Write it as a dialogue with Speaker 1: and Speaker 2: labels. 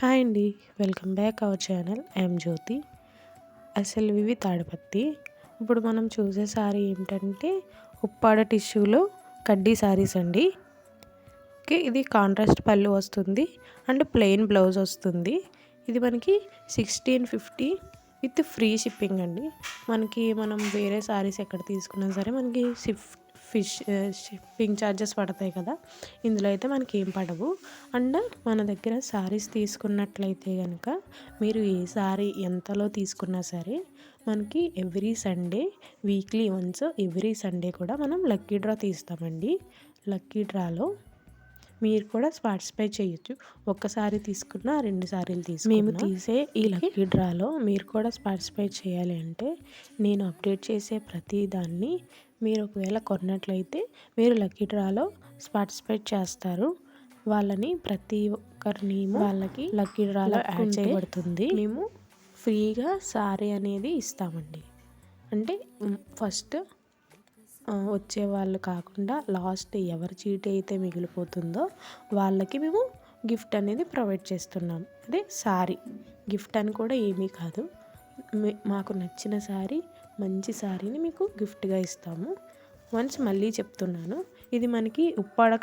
Speaker 1: Hi అండి. Welcome back our channel. I'm Jyothi. SLVV Tadipatri. ఇప్పుడు మనం చూసే సారీ ఏమిటంటే ఉప్పాడ టిష్యూలో కడ్డీ సారీస్ అండి. ఓకే, ఇది కాంట్రాస్ట్ పళ్ళు వస్తుంది అండ్ ప్లెయిన్ బ్లౌజ్ వస్తుంది. ఇది మనకి 1650 విత్ ఫ్రీ షిప్పింగ్ అండి. మనం వేరే సారీస్ ఎక్కడ తీసుకున్నా సరే మనకి షిప్పింగ్ ఛార్జెస్ పడతాయి కదా, ఇందులో అయితే మనకి ఏం పడవు. అండ్ మన దగ్గర సారీస్ తీసుకున్నట్లయితే కనుక మీరు ఏ సారీ ఎంతలో తీసుకున్నా సరే మనకి every Sunday, weekly once every Sunday కూడా మనం లక్కీ డ్రా తీస్తామండి. లక్కీ డ్రాలో మీరు కూడా పార్టిసిపేట్ చేయొచ్చు. ఒక్కసారి తీసుకున్నా, 2 సారీలు తీసుకున్నా, మేము తీసే ఈ లక్కీ డ్రాలో మీరు కూడా పార్టిసిపేట్ చేయాలి అంటే నేను అప్డేట్ చేసే ప్రతి దాన్ని మీరు ఒకవేళ కొన్నట్లయితే మీరు లక్కీ డ్రాలో పార్టిసిపేట్ చేస్తారు. వాళ్ళని ప్రతి ఒక్కరిని వాళ్ళకి లక్కీ డ్రాలో యాడ్ చేయబడుతుంది. మేము ఫ్రీగా సారీ అనేది ఇస్తామండి. అంటే ఫస్ట్ వచ్చే వాళ్ళు కాకుండా లాస్ట్ ఎవరి చీటీ అయితే మిగిలిపోతుందో వాళ్ళకి మేము గిఫ్ట్ అనేది ప్రొవైడ్ చేస్తున్నాం. అదే సారీ గిఫ్ట్ అని కూడా ఏమీ కాదు. మాకు నచ్చిన సారీ, మంచి సారీని మీకు గిఫ్ట్గా ఇస్తాము. వన్స్ మళ్ళీ చెప్తున్నాను, ఇది మనకి ఉప్పాడ